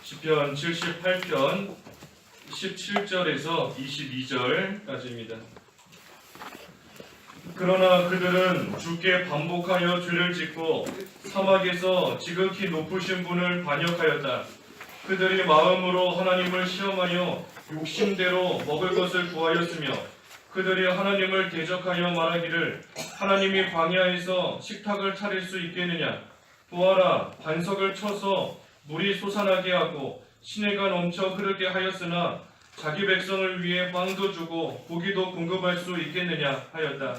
시편 78편 17절에서 22절까지입니다. 그러나 그들은 주께 반복하여 죄를 짓고 사막에서 지극히 높으신 분을 반역하였다. 그들이 마음으로 하나님을 시험하여 욕심대로 먹을 것을 구하였으며 그들이 하나님을 대적하여 말하기를 하나님이 광야에서 식탁을 차릴 수 있겠느냐. 보아라, 반석을 쳐서 물이 솟아나게 하고 시내가 넘쳐 흐르게 하였으나 자기 백성을 위해 빵도 주고 고기도 공급할 수 있겠느냐 하였다.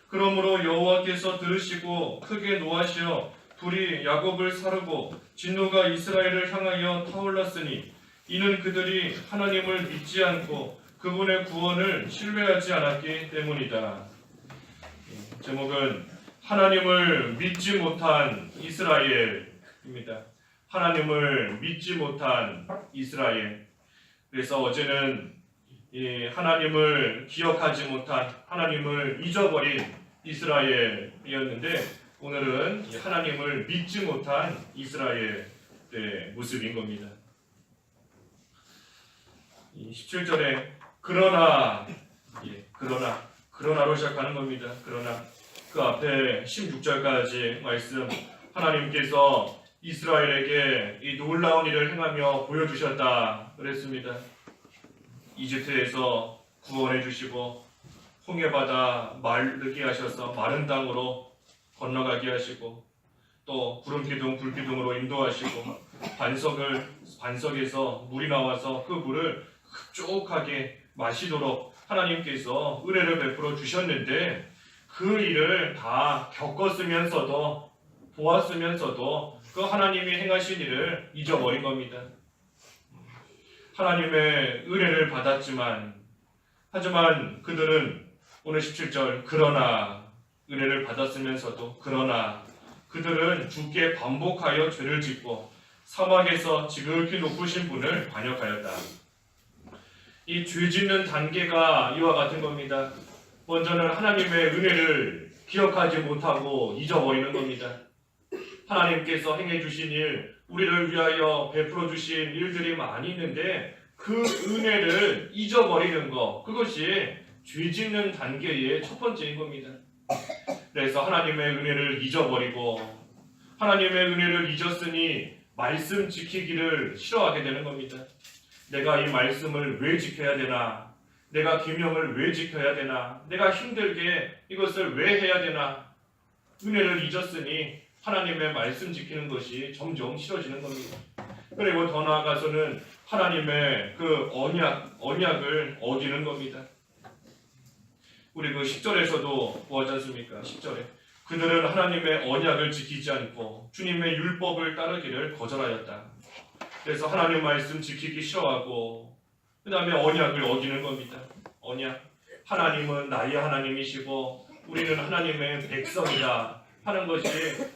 그러므로 여호와께서 들으시고 크게 노하시어 불이 야곱을 사르고 진노가 이스라엘을 향하여 타올랐으니 이는 그들이 하나님을 믿지 않고 그분의 구원을 신뢰하지 않았기 때문이다. 제목은 하나님을 믿지 못한 이스라엘입니다. 하나님을 믿지 못한 이스라엘. 그래서 어제는 하나님을 기억하지 못한, 하나님을 잊어버린 이스라엘이었는데 오늘은 하나님을 믿지 못한 이스라엘의 모습인 겁니다. 17절에 그러나로 시작하는 겁니다. 그러나 그 앞에 16절까지 말씀, 하나님께서 이스라엘에게 이 놀라운 일을 행하며 보여주셨다 그랬습니다. 이집트에서 구원해 주시고 홍해바다 마르게 하셔서 마른 땅으로 건너가게 하시고 또 구름기둥 불기둥으로 인도하시고 반석에서 물이 나와서 그 물을 흡족하게 마시도록 하나님께서 은혜를 베풀어 주셨는데 그 일을 다 겪었으면서도 보았으면서도 그 하나님이 행하신 일을 잊어버린 겁니다. 하나님의 은혜를 받았지만 하지만 그들은 오늘 17절 그러나 은혜를 받았으면서도 그러나 그들은 주께 반복하여 죄를 짓고 사막에서 지극히 높으신 분을 반역하였다. 이 죄 짓는 단계가 이와 같은 겁니다. 먼저는 하나님의 은혜를 기억하지 못하고 잊어버리는 겁니다. 하나님께서 행해 주신 일, 우리를 위하여 베풀어 주신 일들이 많이 있는데 그 은혜를 잊어버리는 것, 그것이 죄 짓는 단계의 첫 번째인 겁니다. 그래서 하나님의 은혜를 잊어버리고 하나님의 은혜를 잊었으니 말씀 지키기를 싫어하게 되는 겁니다. 내가 이 말씀을 왜 지켜야 되나? 내가 계명을 왜 지켜야 되나? 내가 힘들게 이것을 왜 해야 되나? 은혜를 잊었으니 하나님의 말씀 지키는 것이 점점 싫어지는 겁니다. 그리고 더 나아가서는 하나님의 그 언약을 어기는 겁니다. 우리 그 10절에서도 보았지 않습니까? 10절에 그들은 하나님의 언약을 지키지 않고 주님의 율법을 따르기를 거절하였다. 그래서 하나님 말씀 지키기 싫어하고 그 다음에 언약을 어기는 겁니다. 언약. 하나님은 나의 하나님이시고 우리는 하나님의 백성이다 하는 것이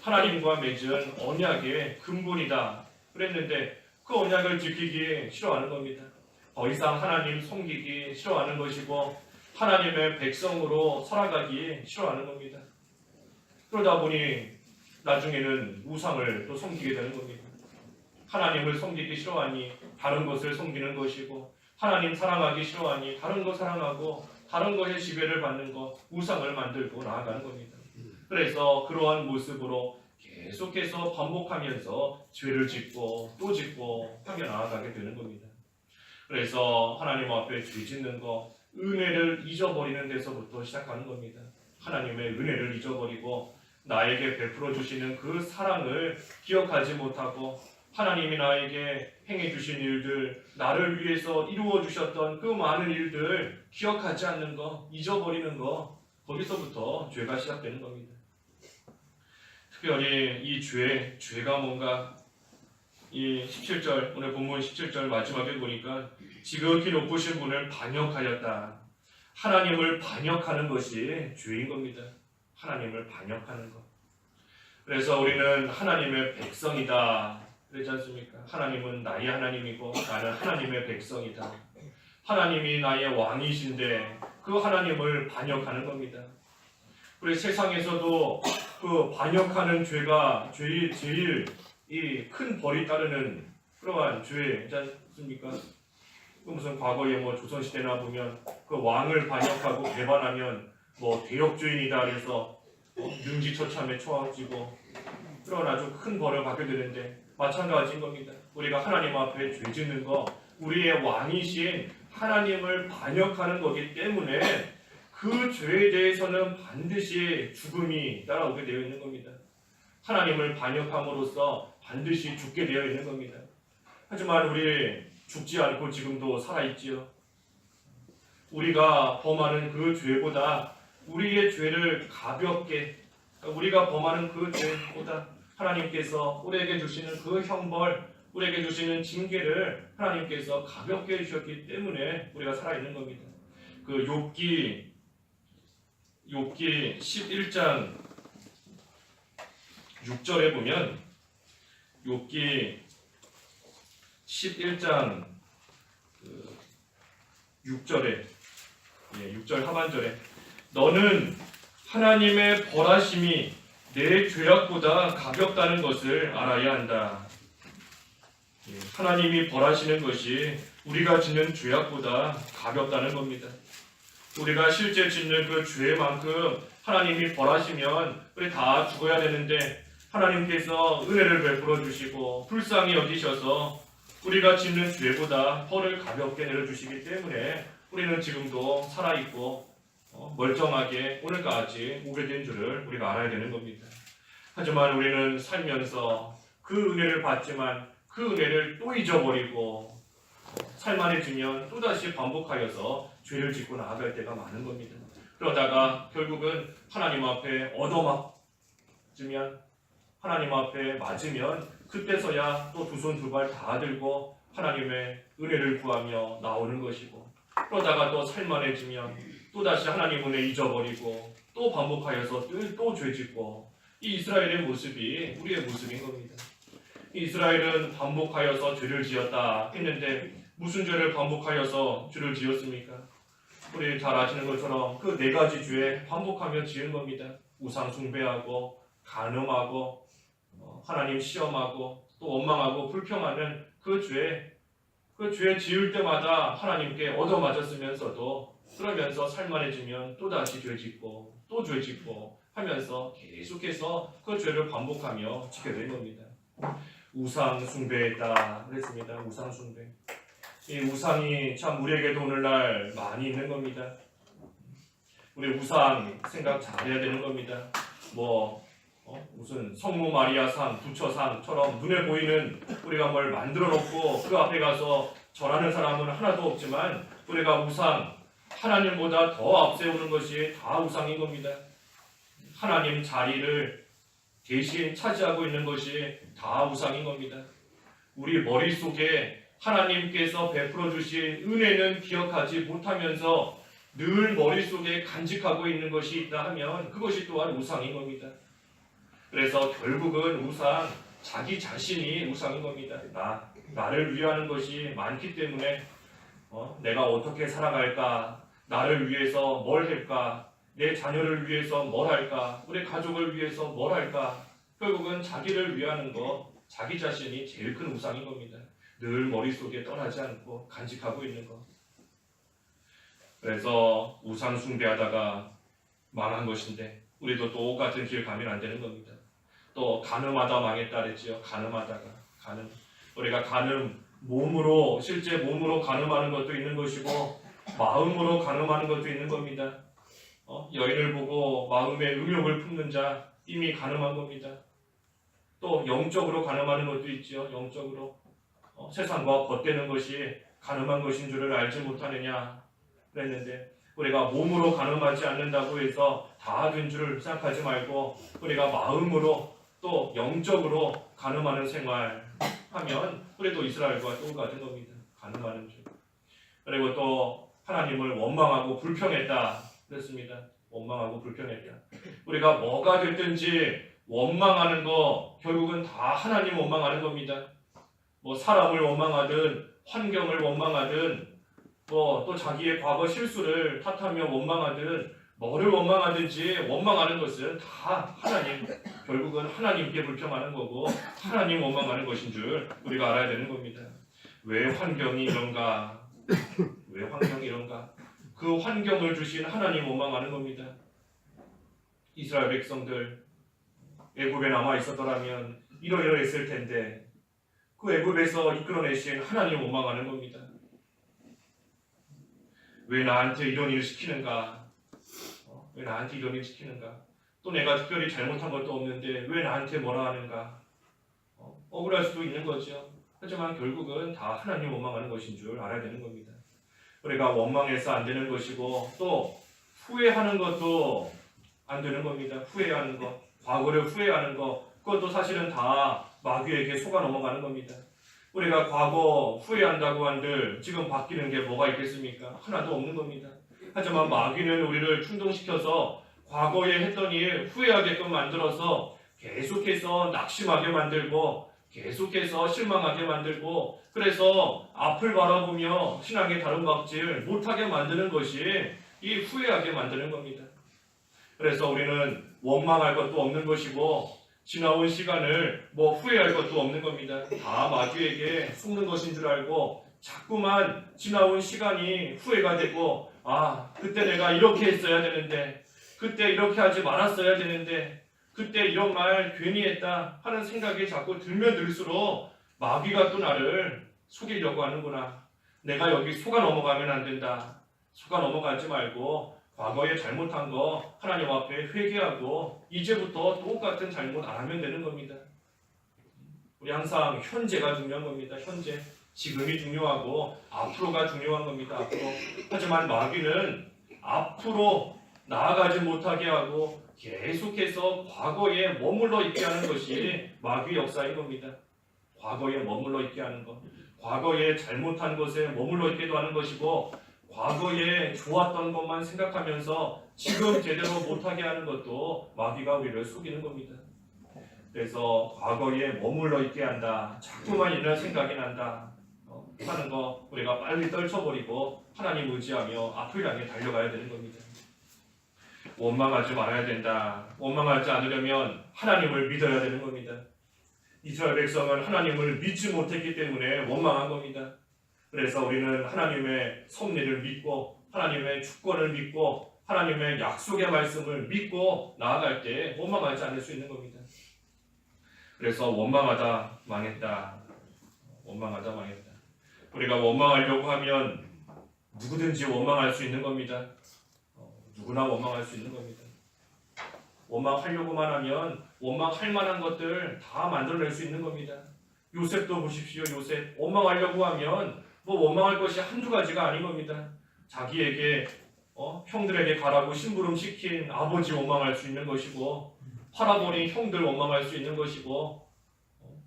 하나님과 맺은 언약의 근본이다 그랬는데 그 언약을 지키기 싫어하는 겁니다. 더 이상 하나님 섬기기 싫어하는 것이고 하나님의 백성으로 살아가기 싫어하는 겁니다. 그러다 보니 나중에는 우상을 또 섬기게 되는 겁니다. 하나님을 섬기기 싫어하니 다른 것을 섬기는 것이고 하나님 사랑하기 싫어하니 다른 것 사랑하고 다른 것에 지배를 받는 것, 우상을 만들고 나아가는 겁니다. 그래서 그러한 모습으로 계속해서 반복하면서 죄를 짓고 또 짓고 하며 나아가게 되는 겁니다. 그래서 하나님 앞에 죄 짓는 것, 은혜를 잊어버리는 데서부터 시작하는 겁니다. 하나님의 은혜를 잊어버리고 나에게 베풀어 주시는 그 사랑을 기억하지 못하고 하나님이 나에게 행해 주신 일들, 나를 위해서 이루어 주셨던 그 많은 일들 기억하지 않는 것, 잊어버리는 것, 거기서부터 죄가 시작되는 겁니다. 특별히 이 죄가 뭔가 이 17절, 오늘 본문 17절 마지막에 보니까 지극히 높으신 분을 반역하였다. 하나님을 반역하는 것이 죄인 겁니다. 하나님을 반역하는 것. 그래서 우리는 하나님의 백성이다. 그렇지 않습니까? 하나님은 나의 하나님이고 나는 하나님의 백성이다. 하나님이 나의 왕이신데 그 하나님을 반역하는 겁니다. 우리 세상에서도 그 반역하는 죄가 제일 이 큰 벌이 따르는 그러한 죄지 않습니까? 무슨 과거에 뭐 조선시대나 보면 그 왕을 반역하고 배반하면 뭐 대역죄인이다 그래서 능지처참에 처해지고 그런 아주 큰 벌을 받게 되는데 마찬가지인 겁니다. 우리가 하나님 앞에 죄 짓는 거 우리의 왕이신 하나님을 반역하는 거기 때문에 그 죄에 대해서는 반드시 죽음이 따라오게 되어 있는 겁니다. 하나님을 반역함으로써 반드시 죽게 되어 있는 겁니다. 하지만 우리 죽지 않고 지금도 살아있지요. 우리가 범하는 그 죄보다 우리의 죄를 가볍게 우리가 범하는 그 죄보다 하나님께서 우리에게 주시는 그 형벌 우리에게 주시는 징계를 하나님께서 가볍게 해주셨기 때문에 우리가 살아있는 겁니다. 그 욥기 11장 6절에 보면 욥기 11장 6절에 6절 하반절에 너는 하나님의 벌하심이 내 죄악보다 가볍다는 것을 알아야 한다. 하나님이 벌하시는 것이 우리가 짓는 죄악보다 가볍다는 겁니다. 우리가 실제 짓는 그 죄만큼 하나님이 벌하시면 우리 다 죽어야 되는데 하나님께서 은혜를 베풀어 주시고 불쌍히 여기셔서 우리가 짓는 죄보다 벌을 가볍게 내려주시기 때문에 우리는 지금도 살아있고 멀쩡하게 오늘까지 오게 된 줄을 우리가 알아야 되는 겁니다. 하지만 우리는 살면서 그 은혜를 받지만 그 은혜를 또 잊어버리고 살만해지면 또다시 반복하여서 죄를 짓고 나아갈 때가 많은 겁니다. 그러다가 결국은 하나님 앞에 얻어맞으면 하나님 앞에 맞으면 그때서야 또 두 손 두 발 다 들고 하나님의 은혜를 구하며 나오는 것이고 그러다가 또 살만해지면 또다시 하나님 은혜 잊어버리고 또 반복하여서 또 죄짓고 이 이스라엘의 모습이 우리의 모습인 겁니다. 이스라엘은 반복하여서 죄를 지었다 했는데 무슨 죄를 반복하여서 죄를 지었습니까? 우리 잘 아시는 것처럼 그 네 가지 죄에 반복하며 지은 겁니다. 우상 숭배하고 간음하고 하나님 시험하고 또 원망하고 불평하는 그 죄 지을 때마다 하나님께 얻어맞았으면서도 그러면서 살만해지면 또다시 죄짓고 또 죄짓고 하면서 계속해서 그 죄를 반복하며 지게 된 겁니다. 우상 숭배했다 그랬습니다. 우상 숭배. 이 우상이 참 우리에게도 오늘날 많이 있는 겁니다. 우리 우상 생각 잘해야 되는 겁니다. 무슨 성모 마리아상, 부처상처럼 눈에 보이는 우리가 뭘 만들어 놓고 그 앞에 가서 절하는 사람은 하나도 없지만 우리가 우상, 하나님보다 더 앞세우는 것이 다 우상인 겁니다. 하나님 자리를 대신 차지하고 있는 것이 다 우상인 겁니다. 우리 머릿속에 하나님께서 베풀어 주신 은혜는 기억하지 못하면서 늘 머릿속에 간직하고 있는 것이 있다 하면 그것이 또한 우상인 겁니다. 그래서 결국은 우상, 자기 자신이 우상인 겁니다. 나를 위하는 것이 많기 때문에 내가 어떻게 살아갈까, 나를 위해서 뭘 할까, 내 자녀를 위해서 뭘 할까, 우리 가족을 위해서 뭘 할까, 결국은 자기를 위하는 것, 자기 자신이 제일 큰 우상인 겁니다. 늘 머릿속에 떠나지 않고 간직하고 있는 것. 그래서 우상 숭배하다가 망한 것인데 우리도 똑같은 길 가면 안 되는 겁니다. 또 간음하다 망했다 그랬지요. 간음하다가 우리가 몸으로 실제 몸으로 간음하는 것도 있는 것이고 마음으로 간음하는 것도 있는 겁니다. 여인을 보고 마음에 음욕을 품는 자 이미 간음한 겁니다. 또 영적으로 간음하는 것도 있지요. 영적으로 세상과 벗대는 것이 간음한 것인 줄을 알지 못하느냐 그랬는데 우리가 몸으로 간음하지 않는다고 해서 다 된 줄을 생각하지 말고 우리가 마음으로 또 영적으로 간음하는 생활하면 우리도 이스라엘과 똑같은 겁니다. 간음하는 줄. 그리고 또 하나님을 원망하고 불평했다 그랬습니다. 원망하고 불평했다. 우리가 뭐가 됐든지 원망하는 거 결국은 다 하나님 원망하는 겁니다. 사람을 원망하든 환경을 원망하든 또 자기의 과거 실수를 탓하며 원망하든 뭐를 원망하든지 원망하는 것은 다 하나님, 결국은 하나님께 불평하는 거고 하나님 원망하는 것인 줄 우리가 알아야 되는 겁니다. 왜 환경이 이런가? 왜 환경이 이런가? 그 환경을 주신 하나님 원망하는 겁니다. 이스라엘 백성들 애굽에 남아 있었더라면 이러이러했을 텐데 그 애굽에서 이끌어내신 하나님 원망하는 겁니다. 왜 나한테 이런 일을 시키는가? 왜 나한테 이런 일을 시키는가? 또 내가 특별히 잘못한 것도 없는데 왜 나한테 뭐라 하는가? 억울할 수도 있는 거죠. 하지만 결국은 다 하나님 원망하는 것인 줄 알아야 되는 겁니다. 우리가 원망해서 안 되는 것이고 또 후회하는 것도 안 되는 겁니다. 후회하는 것, 과거를 후회하는 것, 그것도 사실은 다 마귀에게 속아 넘어가는 겁니다. 우리가 과거 후회한다고 한들 지금 바뀌는 게 뭐가 있겠습니까? 하나도 없는 겁니다. 하지만 마귀는 우리를 충동시켜서 과거에 했던 일 후회하게끔 만들어서 계속해서 낙심하게 만들고 계속해서 실망하게 만들고 그래서 앞을 바라보며 신앙의 다름박질 못하게 만드는 것이 이 후회하게 만드는 겁니다. 그래서 우리는 원망할 것도 없는 것이고 지나온 시간을 후회할 것도 없는 겁니다. 다 마귀에게 속는 것인 줄 알고 자꾸만 지나온 시간이 후회가 되고 그때 내가 이렇게 했어야 되는데 그때 이렇게 하지 말았어야 되는데 그때 이런 말 괜히 했다 하는 생각이 자꾸 들면 들수록 마귀가 또 나를 속이려고 하는구나. 내가 여기 속아 넘어가면 안 된다. 속아 넘어가지 말고 과거에 잘못한 거 하나님 앞에 회개하고 이제부터 똑같은 잘못 안 하면 되는 겁니다. 우리 항상 현재가 중요한 겁니다. 현재, 지금이 중요하고 앞으로가 중요한 겁니다. 앞으로. 하지만 마귀는 앞으로 나아가지 못하게 하고 계속해서 과거에 머물러 있게 하는 것이 마귀의 역사인 겁니다. 과거에 머물러 있게 하는 것, 과거에 잘못한 것에 머물러 있게도 하는 것이고 과거에 좋았던 것만 생각하면서 지금 제대로 못하게 하는 것도 마귀가 우리를 속이는 겁니다. 그래서 과거에 머물러 있게 한다. 자꾸만 이런 생각이 난다 하는 거 우리가 빨리 떨쳐버리고 하나님 의지하며 앞을 향해 달려가야 되는 겁니다. 원망하지 말아야 된다. 원망하지 않으려면 하나님을 믿어야 되는 겁니다. 이스라엘 백성은 하나님을 믿지 못했기 때문에 원망한 겁니다. 그래서 우리는 하나님의 섭리를 믿고 하나님의 주권을 믿고 하나님의 약속의 말씀을 믿고 나아갈 때 원망하지 않을 수 있는 겁니다. 그래서 원망하다 망했다. 원망하다 망했다. 우리가 원망하려고 하면 누구든지 원망할 수 있는 겁니다. 누구나 원망할 수 있는 겁니다. 원망하려고만 하면 원망할 만한 것들 다 만들어낼 수 있는 겁니다. 요셉도 보십시오. 요셉 원망하려고 하면 원망할 것이 한두 가지가 아닌 겁니다. 자기에게 형들에게 가라고 심부름 시킨 아버지 원망할 수 있는 것이고 팔아버린 형들 원망할 수 있는 것이고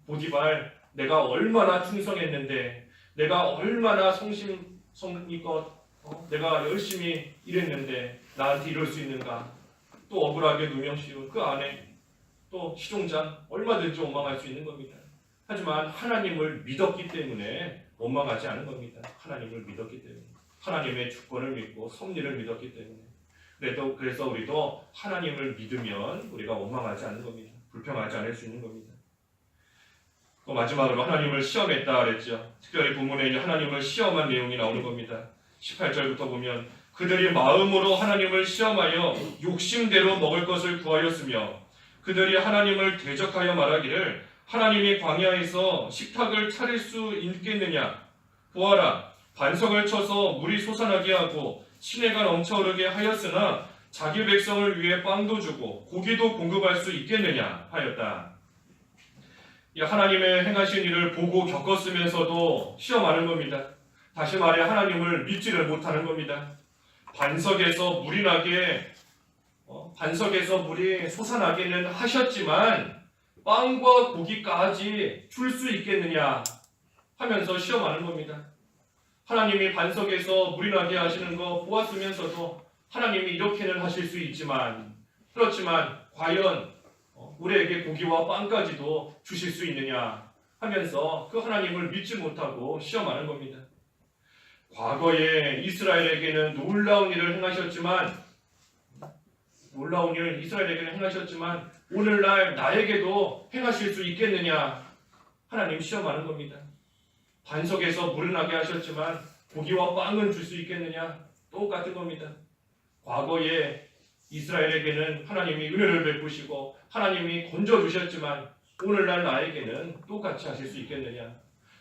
보디발 내가 얼마나 충성했는데 내가 얼마나 성심성의껏 내가 열심히 일했는데 나한테 이럴 수 있는가. 또 억울하게 누명 씌운 그 안에 또 시종장 얼마든지 원망할 수 있는 겁니다. 하지만 하나님을 믿었기 때문에 원망하지 않은 겁니다. 하나님을 믿었기 때문에 하나님의 주권을 믿고 섭리를 믿었기 때문에 그래서 우리도 하나님을 믿으면 우리가 원망하지 않는 겁니다. 불평하지 않을 수 있는 겁니다. 마지막으로 하나님을 시험했다 그랬죠. 특별히 본문에 하나님을 시험한 내용이 나오는 겁니다. 18절부터 보면 그들이 마음으로 하나님을 시험하여 욕심대로 먹을 것을 구하였으며 그들이 하나님을 대적하여 말하기를 하나님이 광야에서 식탁을 차릴 수 있겠느냐. 보아라, 반석을 쳐서 물이 솟아나게 하고 시내가 넘쳐흐르게 하였으나 자기 백성을 위해 빵도 주고 고기도 공급할 수 있겠느냐 하였다. 하나님의 행하신 일을 보고 겪었으면서도 시험하는 겁니다. 다시 말해 하나님을 믿지를 못하는 겁니다. 반석에서 물이 솟아나게는 하셨지만 빵과 고기까지 줄 수 있겠느냐 하면서 시험하는 겁니다. 하나님이 반석에서 물이 나게 하시는 거 보았으면서도 하나님이 이렇게는 하실 수 있지만 그렇지만 과연 우리에게 고기와 빵까지도 주실 수 있느냐 하면서 그 하나님을 믿지 못하고 시험하는 겁니다. 과거에 이스라엘에게는 놀라운 일을 행하셨지만 놀라운 일을 이스라엘에게는 행하셨지만 오늘날 나에게도 행하실 수 있겠느냐? 하나님 시험하는 겁니다. 반석에서 물을 나게 하셨지만 고기와 빵은 줄 수 있겠느냐? 똑같은 겁니다. 과거에 이스라엘에게는 하나님이 은혜를 베푸시고 하나님이 건져주셨지만 오늘날 나에게는 똑같이 하실 수 있겠느냐?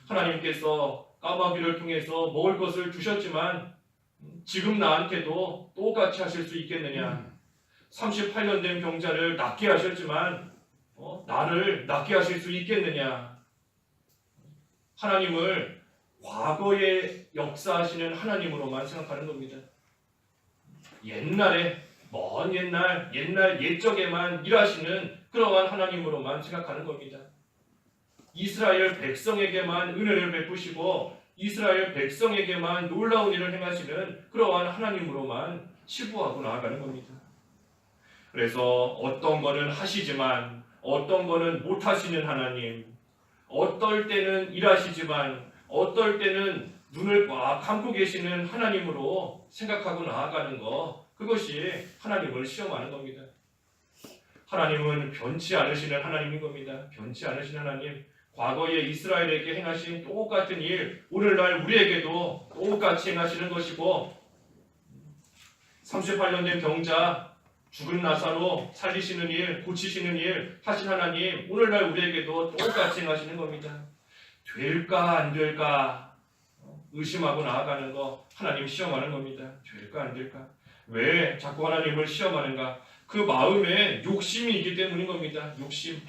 하나님께서 까마귀를 통해서 먹을 것을 주셨지만 지금 나한테도 똑같이 하실 수 있겠느냐? 38년 된 병자를 낫게 하셨지만 나를 낫게 하실 수 있겠느냐? 하나님을 과거에 역사하시는 하나님으로만 생각하는 겁니다. 옛날에 먼 옛날 옛적에만 일하시는 그러한 하나님으로만 생각하는 겁니다. 이스라엘 백성에게만 은혜를 베푸시고 이스라엘 백성에게만 놀라운 일을 행하시는 그러한 하나님으로만 치부하고 나아가는 겁니다. 그래서 어떤 거는 하시지만 어떤 거는 못 하시는 하나님, 어떨 때는 일하시지만 어떨 때는 눈을 꽉 감고 계시는 하나님으로 생각하고 나아가는 거, 그것이 하나님을 시험하는 겁니다. 하나님은 변치 않으시는 하나님인 겁니다. 변치 않으신 하나님, 과거에 이스라엘에게 행하신 똑같은 일 오늘날 우리에게도 똑같이 행하시는 것이고 38년 된 병자, 죽은 나사로 살리시는 일, 고치시는 일 하신 하나님 오늘날 우리에게도 똑같이 행하시는 겁니다. 될까 안 될까 의심하고 나아가는 거 하나님 시험하는 겁니다. 될까 안 될까? 왜 자꾸 하나님을 시험하는가? 그 마음에 욕심이 있기 때문인 겁니다. 욕심.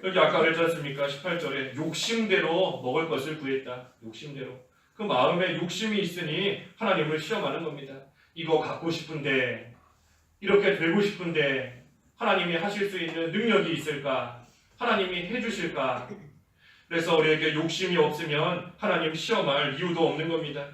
여기 아까 그랬지 않습니까? 18절에 욕심대로 먹을 것을 구했다. 욕심대로. 그 마음에 욕심이 있으니 하나님을 시험하는 겁니다. 이거 갖고 싶은데, 이렇게 되고 싶은데 하나님이 하실 수 있는 능력이 있을까? 하나님이 해주실까? 그래서 우리에게 욕심이 없으면 하나님 시험할 이유도 없는 겁니다.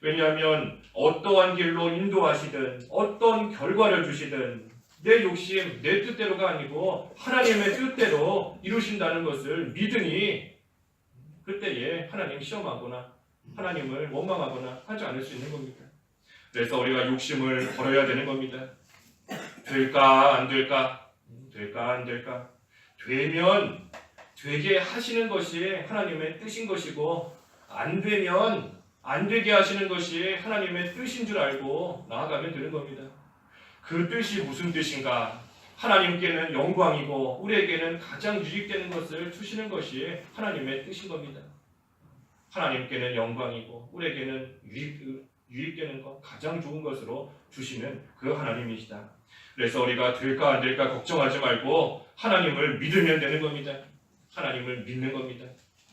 왜냐하면 어떠한 길로 인도하시든 어떤 결과를 주시든 내 욕심, 내 뜻대로가 아니고 하나님의 뜻대로 이루신다는 것을 믿으니 그때에 하나님 시험하거나 하나님을 원망하거나 하지 않을 수 있는 겁니다. 그래서 우리가 욕심을 버려야 되는 겁니다. 될까 안 될까? 될까 안 될까? 되면 되게 하시는 것이 하나님의 뜻인 것이고 안 되면 안 되게 하시는 것이 하나님의 뜻인 줄 알고 나아가면 되는 겁니다. 그 뜻이 무슨 뜻인가? 하나님께는 영광이고 우리에게는 가장 유익되는 것을 주시는 것이 하나님의 뜻인 겁니다. 하나님께는 영광이고 우리에게는 유익되는 것, 가장 좋은 것으로 주시는 그 하나님이시다. 그래서 우리가 될까 안 될까 걱정하지 말고 하나님을 믿으면 되는 겁니다. 하나님을 믿는 겁니다.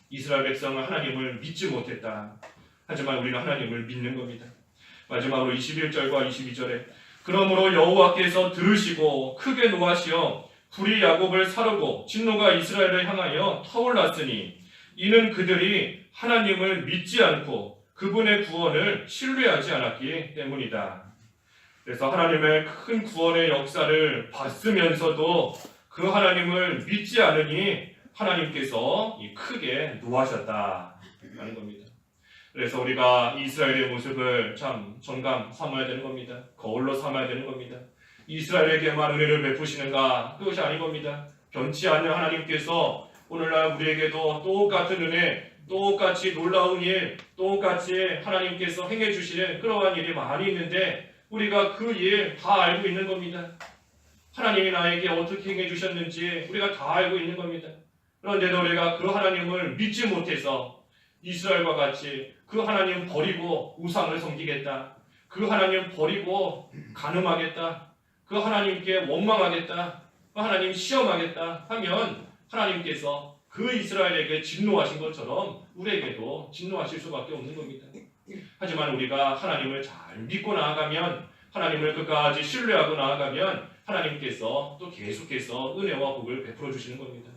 이스라엘 백성은 하나님을 믿지 못했다. 하지만 우리는 하나님을 믿는 겁니다. 마지막으로 21절과 22절에 그러므로 여호와께서 들으시고 크게 노하시어 불이 야곱을 사르고 진노가 이스라엘을 향하여 타올랐으니 이는 그들이 하나님을 믿지 않고 그분의 구원을 신뢰하지 않았기 때문이다. 그래서 하나님의 큰 구원의 역사를 봤으면서도 그 하나님을 믿지 않으니 하나님께서 크게 노하셨다라는 겁니다. 그래서 우리가 이스라엘의 모습을 참 정감 삼아야 되는 겁니다. 거울로 삼아야 되는 겁니다. 이스라엘에게만 은혜를 베푸시는가? 그것이 아닌 겁니다. 변치 않는 하나님께서 오늘날 우리에게도 똑같은 은혜, 똑같이 놀라운 일, 똑같이 하나님께서 행해 주시는 그러한 일이 많이 있는데 우리가 그 일 다 알고 있는 겁니다. 하나님이 나에게 어떻게 행해 주셨는지 우리가 다 알고 있는 겁니다. 그런데도 우리가 그 하나님을 믿지 못해서 이스라엘과 같이 그 하나님 버리고 우상을 섬기겠다. 그 하나님 버리고 간음하겠다. 그 하나님께 원망하겠다. 그 하나님 시험하겠다 하면 하나님께서 그 이스라엘에게 진노하신 것처럼 우리에게도 진노하실 수밖에 없는 겁니다. 하지만 우리가 하나님을 잘 믿고 나아가면, 하나님을 끝까지 신뢰하고 나아가면 하나님께서 또 계속해서 은혜와 복을 베풀어 주시는 겁니다.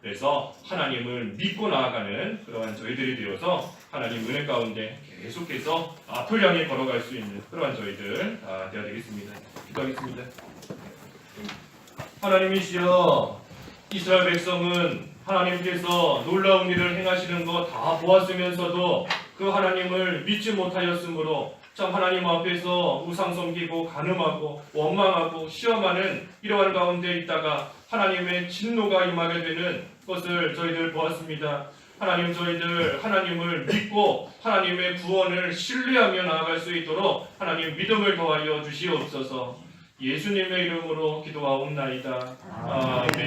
그래서 하나님을 믿고 나아가는 그러한 저희들이 되어서 하나님 은혜 가운데 계속해서 앞을 향해 걸어갈 수 있는 그러한 저희들 다 되어야 되겠습니다. 기도하겠습니다. 하나님이시여, 이스라엘 백성은 하나님께서 놀라운 일을 행하시는 것 다 보았으면서도 그 하나님을 믿지 못하였으므로 참 하나님 앞에서 우상 섬기고 간음하고 원망하고 시험하는 이러한 가운데 있다가 하나님의 진노가 임하게 되는 것을 저희들 보았습니다. 하나님, 저희들 하나님을 믿고 하나님의 구원을 신뢰하며 나아갈 수 있도록 하나님 믿음을 더하여 주시옵소서. 예수님의 이름으로 기도하옵나이다. 아멘.